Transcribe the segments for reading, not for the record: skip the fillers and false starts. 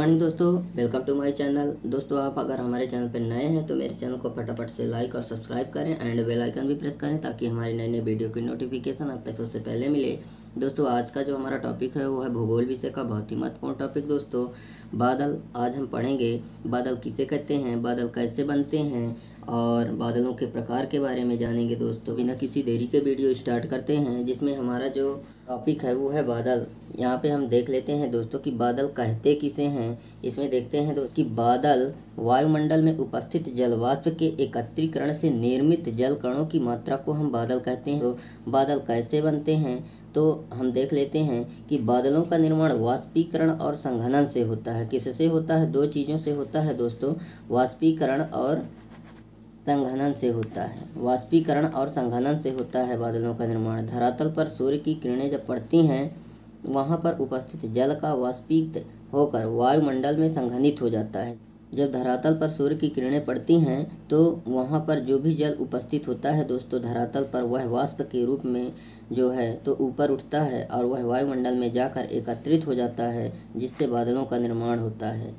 Morning दोस्तों, welcome to my channel. दोस्तों, आप अगर हमारे चैनल पर नए हैं तो मेरे चैनल को फटाफट से लाइक और सब्सक्राइब करें एंड बेल आइकन भी प्रेस करें ताकि हमारी नई नई वीडियो की नोटिफिकेशन आप तक सबसे पहले मिले। दोस्तों, आज का जो हमारा टॉपिक है वो है भूगोल विषय का बहुत ही महत्वपूर्ण टॉपिक। दोस्तों, बादल आज हम पढ़ेंगे। बादल किसे कहते हैं, बादल कैसे बनते हैं और बादलों के प्रकार के बारे में जानेंगे। दोस्तों, बिना किसी देरी के वीडियो स्टार्ट करते हैं, जिसमें हमारा जो टॉपिक है वो है बादल। यहाँ पे हम देख लेते हैं दोस्तों कि बादल कहते किसे हैं। इसमें देखते हैं दोस्तों कि बादल वायुमंडल में उपस्थित जलवाष्प के एकत्रीकरण से निर्मित जल कणों की मात्रा को हम बादल कहते हैं। तो बादल कैसे बनते हैं तो हम देख लेते हैं कि बादलों का निर्माण वाष्पीकरण और संघनन से होता है। किससे होता है? दो चीज़ों से होता है दोस्तों, वाष्पीकरण और संघनन से होता है। वाष्पीकरण और संघनन से होता है बादलों का निर्माण। धरातल पर सूर्य की किरणें जब पड़ती हैं, वहाँ पर उपस्थित जल का वाष्पित होकर वायुमंडल में संघनित हो जाता है। जब धरातल पर सूर्य की किरणें पड़ती हैं तो वहाँ पर जो भी जल उपस्थित होता है दोस्तों धरातल पर, वह वाष्प के रूप में जो है तो ऊपर उठता है और वह वायुमंडल में जाकर एकत्रित हो जाता है, जिससे बादलों का निर्माण होता है।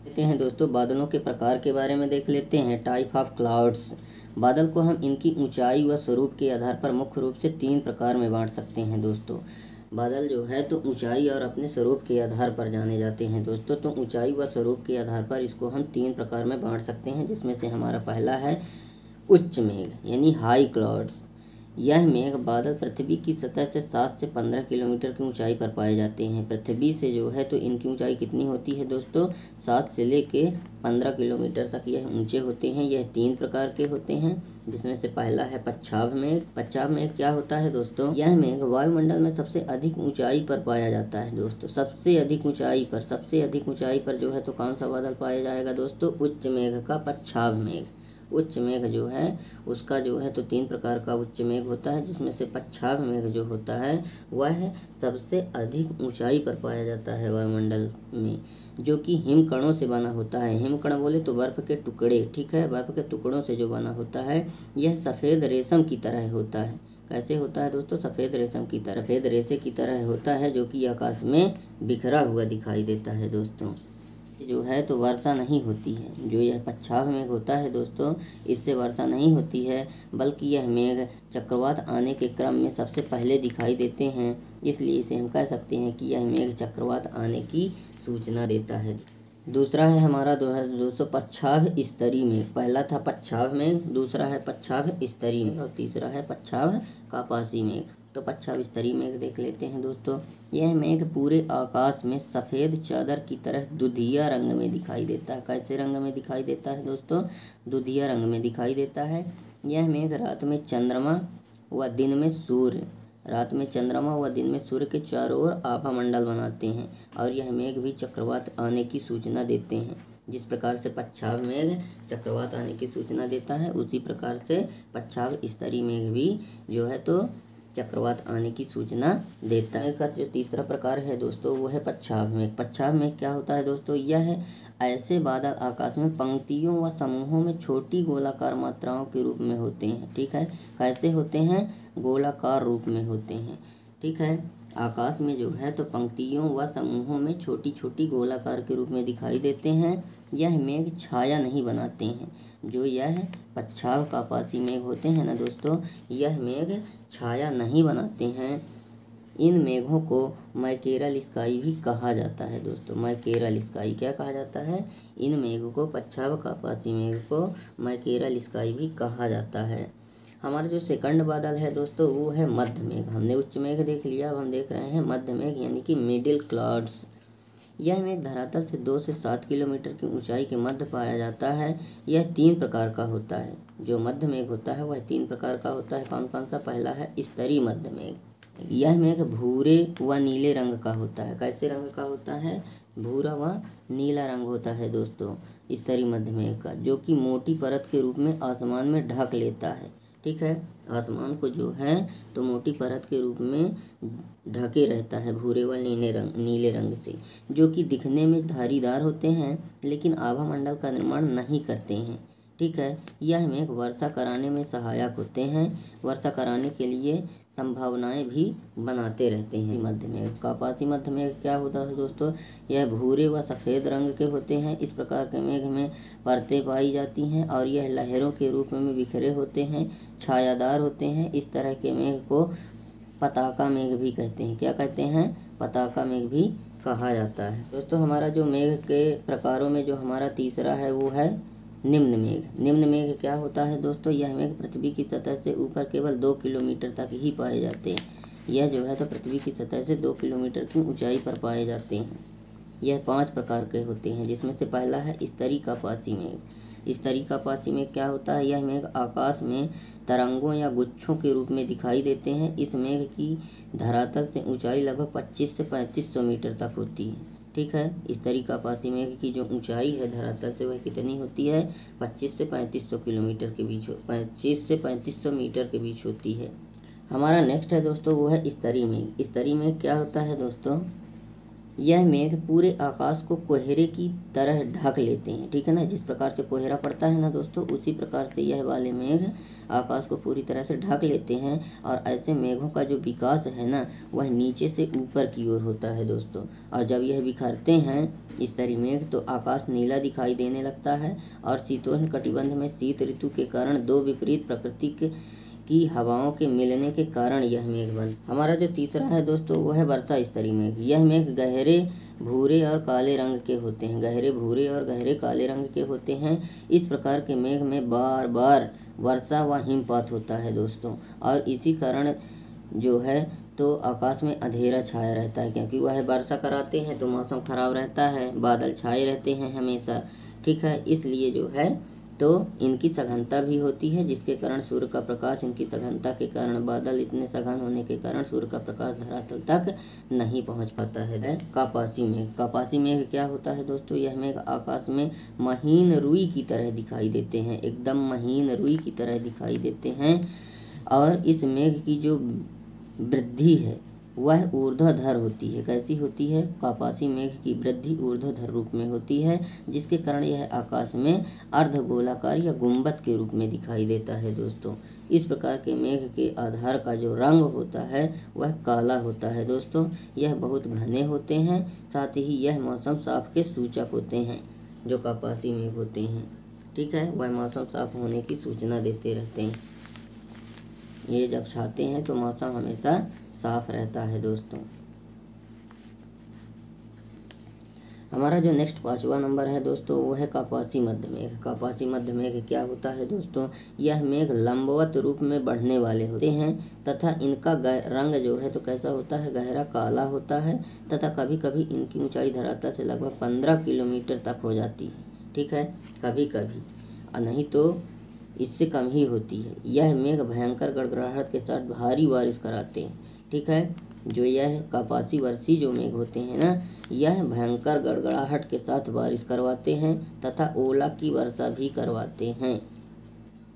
देखते हैं दोस्तों, बादलों के प्रकार के बारे में देख लेते हैं। Type of clouds. बादल को हम इनकी ऊंचाई व स्वरूप के आधार पर मुख्य रूप से 3 प्रकार में बांट सकते हैं। दोस्तों, बादल जो है तो ऊंचाई और अपने स्वरूप के आधार पर जाने जाते हैं। दोस्तों, तो ऊंचाई व स्वरूप के आधार पर इसको हम 3 प्रकार में बांट सकते हैं, जिसमें से हमारा पहला है उच्च मेघ यानी हाई क्लाउड्स। यह मेघ बादल पृथ्वी की सतह से 7 से 15 किलोमीटर की ऊंचाई पर पाए जाते हैं। पृथ्वी से जो है तो इनकी ऊंचाई कितनी होती है दोस्तों? 7 से लेके 15 किलोमीटर तक यह ऊंचे होते हैं। यह 3 प्रकार के होते हैं, जिसमें से पहला है पच्छाव मेघ। पच्छाव मेघ क्या होता है दोस्तों? यह मेघ वायुमंडल में सबसे अधिक ऊंचाई पर पाया जाता है। दोस्तों, सबसे अधिक ऊंचाई पर जो है तो कौन सा बादल पाया जाएगा दोस्तों? उच्च मेघ का पच्छाव मेघ। उच्च मेघ जो है उसका जो है तो 3 प्रकार का उच्च मेघ होता है, जिसमें से पच्छाव मेघ जो होता है वह सबसे अधिक ऊंचाई पर पाया जाता है वायुमंडल में, जो कि हिमकणों से बना होता है। हिमकण बोले तो बर्फ के टुकड़े, ठीक है, बर्फ के टुकड़ों से जो बना होता है। यह सफ़ेद रेशम की तरह होता है। कैसे होता है दोस्तों? सफ़ेद रेशम की तरह, सफ़ेद रेशे की तरह होता है, जो कि आकाश में बिखरा हुआ दिखाई देता है। दोस्तों, जो है तो वर्षा नहीं होती है। जो यह पच्छाव मेघ होता है दोस्तों, इससे वर्षा नहीं होती है, बल्कि यह मेघ चक्रवात आने के क्रम में सबसे पहले दिखाई देते हैं। इसलिए इसे हम कह सकते हैं कि यह मेघ चक्रवात आने की सूचना देता है। दूसरा है हमारा दोस्तों पच्छाव स्तरीय मेघ। पहला था पच्छाव मेघ, दूसरा है पच्छाव स्तरीय मेघ और तीसरा है पच्छाव कापासी मेघ। तो पच्छाव स्तरीय मेघ देख लेते हैं दोस्तों। यह मेघ पूरे आकाश में सफ़ेद चादर की तरह दुधिया रंग में दिखाई देता है। कैसे रंग में दिखाई देता है दोस्तों? दुधिया रंग में दिखाई देता है। यह मेघ रात में चंद्रमा व दिन में सूर्य के चारों ओर आभा मंडल बनाते हैं, और यह मेघ भी चक्रवात आने की सूचना देते हैं। जिस प्रकार से पच्छाव मेघ चक्रवात आने की सूचना देता है, उसी प्रकार से पच्छाव स्तरीय मेघ भी जो है तो चक्रवात आने की सूचना देता है। का जो तीसरा प्रकार है दोस्तों वो है पच्छाव मेघ। पच्छाव मेघ क्या होता है दोस्तों? यह ऐसे बादल आकाश में पंक्तियों व समूहों में छोटी गोलाकार मात्राओं के रूप में होते हैं। ठीक है, कैसे होते हैं? गोलाकार रूप में होते हैं। ठीक है, आकाश में जो है तो पंक्तियों व समूहों में छोटी छोटी गोलाकार के रूप में दिखाई देते हैं। यह मेघ छाया नहीं बनाते हैं। जो यह पच्छाव कापासी मेघ होते हैं ना दोस्तों, यह मेघ छाया नहीं बनाते हैं। इन मेघों को मैकेरल स्काई भी कहा जाता है। दोस्तों, मैकेरल स्काई क्या कहा जाता है? इन मेघों को, पच्छाव कापासी मेघ को मैकेरल स्काई भी कहा जाता है। हमारा जो सेकंड बादल है दोस्तों वो है मध्य मेघ। हमने उच्च मेघ देख लिया, अब हम देख रहे हैं मध्य मेघ यानी कि मिडिल क्लाउड्स। यह मेघ धरातल से 2 से 7 किलोमीटर की ऊंचाई के मध्य पाया जाता है। यह 3 प्रकार का होता है। जो मध्य मेघ होता है वह 3 प्रकार का होता है। कौन कौन सा? पहला है स्तरीय मध्य मेघ। यह मेघ भूरे व नीले रंग का होता है। कैसे रंग का होता है? भूरा व नीला रंग होता है दोस्तों स्तरीय मध्य मेघ का, जो कि मोटी परत के रूप में आसमान में ढक लेता है। ठीक है, आसमान को जो है तो मोटी परत के रूप में ढके रहता है भूरे व नीले रंग से, जो कि दिखने में धारीदार होते हैं लेकिन आभा मंडल का निर्माण नहीं करते हैं। ठीक है, यह मेघ वर्षा कराने में सहायक होते हैं। वर्षा कराने के लिए संभावनाएं भी बनाते रहते हैं। मध्य मेघ, कापासी मध्य मेघ क्या होता है दोस्तों, यह भूरे व सफ़ेद रंग के होते हैं। इस प्रकार के मेघ में परतें पाई जाती हैं और यह लहरों के रूप में बिखरे होते हैं, छायादार होते हैं। इस तरह के मेघ को पताका मेघ भी कहते हैं। क्या कहते हैं, पताका मेघ भी कहा जाता है। दोस्तों हमारा जो मेघ के प्रकारों में जो हमारा तीसरा है वो है निम्न मेघ। निम्न मेघ क्या होता है दोस्तों, यह मेघ पृथ्वी की सतह से ऊपर केवल 2 किलोमीटर तक ही पाए जाते हैं। यह जो है तो पृथ्वी की सतह से 2 किलोमीटर की ऊंचाई पर पाए जाते हैं। यह 5 प्रकार के होते हैं, जिसमें से पहला है स्तरी कापासी मेघ। स्तरी कापासी मेघ क्या होता है, यह मेघ आकाश में तरंगों या गुच्छों के रूप में दिखाई देते हैं। इस मेघ की धरातल से ऊंचाई लगभग 25 से 3500 मीटर तक होती है। ठीक है, इस तरी कापासी मेघ की जो ऊंचाई है धरातल से वह कितनी होती है, 25 से 3500 किलोमीटर के बीच 25 से 3500 मीटर के बीच होती है। हमारा नेक्स्ट है दोस्तों वो है स्तरी मेघ। स्तरी मेघ क्या होता है दोस्तों, यह मेघ पूरे आकाश को कोहरे की तरह ढक लेते हैं। ठीक है ना, जिस प्रकार से कोहरा पड़ता है ना दोस्तों, उसी प्रकार से यह वाले मेघ आकाश को पूरी तरह से ढक लेते हैं। और ऐसे मेघों का जो विकास है ना वह नीचे से ऊपर की ओर होता है दोस्तों। और जब यह बिखरते हैं स्तरी मेघ तो आकाश नीला दिखाई देने लगता है। और शीतोष्ण कटिबंध में शीत ऋतु के कारण दो विपरीत प्रकृति की हवाओं के मिलने के कारण यह मेघ बन। हमारा जो तीसरा है दोस्तों वो है वर्षा स्तरी मेघ। यह मेघ गहरे भूरे और काले रंग के होते हैं। गहरे भूरे और गहरे काले रंग के होते हैं। इस प्रकार के मेघ में बार बार वर्षा व हिमपात होता है दोस्तों। और इसी कारण जो है तो आकाश में अंधेरा छाया रहता है, क्योंकि वह वर्षा कराते हैं तो मौसम खराब रहता है, बादल छाए रहते हैं हमेशा। ठीक है, इसलिए जो है तो इनकी सघनता भी होती है, जिसके कारण सूर्य का प्रकाश, इनकी सघनता के कारण बादल इतने सघन होने के कारण सूर्य का प्रकाश धरातल तक नहीं पहुंच पाता है। कापासी मेघ। कापासी मेघ क्या होता है दोस्तों, यह मेघ आकाश में महीन रुई की तरह दिखाई देते हैं, एकदम महीन रुई की तरह दिखाई देते हैं। और इस मेघ की जो वृद्धि है वह ऊर्ध्वाधर होती है। कैसी होती है, कापासी मेघ की वृद्धि ऊर्ध्वाधर रूप में होती है, जिसके कारण यह आकाश में अर्धगोलाकार या गुंबद के रूप में दिखाई देता है दोस्तों। इस प्रकार के मेघ के आधार का जो रंग होता है वह काला होता है दोस्तों। यह बहुत घने होते हैं, साथ ही यह मौसम साफ के सूचक होते हैं। जो कापासी मेघ होते हैं, ठीक है, वह मौसम साफ होने की सूचना देते रहते हैं। ये जब छाते हैं तो मौसम हमेशा साफ रहता है दोस्तों। हमारा जो नेक्स्ट 5वां नंबर है दोस्तों वो है कापासी मध्य मेघ। कापासी मध्य मेघ क्या होता है दोस्तों, यह मेघ लंबवत रूप में बढ़ने वाले होते हैं तथा इनका रंग जो है तो कैसा होता है, गहरा काला होता है तथा कभी कभी इनकी ऊंचाई धरातल से लगभग 15 किलोमीटर तक हो जाती है। ठीक है, कभी कभी, नहीं तो इससे कम ही होती है। यह मेघ भयंकर गड़गड़ाहट के साथ भारी बारिश कराते हैं। ठीक है, जो यह कापासी वर्षी जो मेघ होते हैं ना, यह भयंकर गड़गड़ाहट के साथ बारिश करवाते हैं तथा ओला की वर्षा भी करवाते हैं।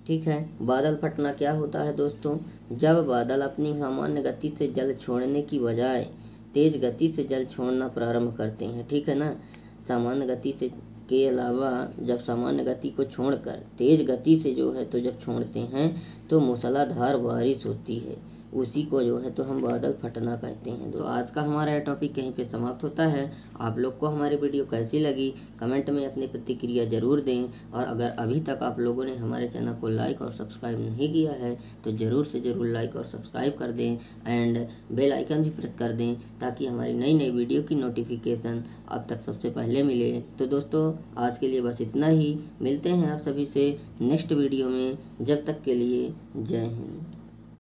ठीक है, बादल फटना क्या होता है दोस्तों, जब बादल अपनी सामान्य गति से जल छोड़ने की बजाय तेज गति से जल छोड़ना प्रारंभ करते हैं। ठीक है ना, सामान्य गति से के अलावा जब सामान्य गति को छोड़कर तेज गति से जो है तो जब छोड़ते हैं तो मूसलाधार बारिश होती है, उसी को जो है तो हम बादल फटना कहते हैं। तो आज का हमारा यह टॉपिक यहीं पे समाप्त होता है। आप लोग को हमारी वीडियो कैसी लगी कमेंट में अपनी प्रतिक्रिया ज़रूर दें। और अगर अभी तक आप लोगों ने हमारे चैनल को लाइक और सब्सक्राइब नहीं किया है तो ज़रूर से ज़रूर लाइक और सब्सक्राइब कर दें एंड बेल आइकन भी प्रेस कर दें, ताकि हमारी नई नई वीडियो की नोटिफिकेशन अब तक सबसे पहले मिले। तो दोस्तों आज के लिए बस इतना ही, मिलते हैं आप सभी से नेक्स्ट वीडियो में। जब तक के लिए जय हिंद।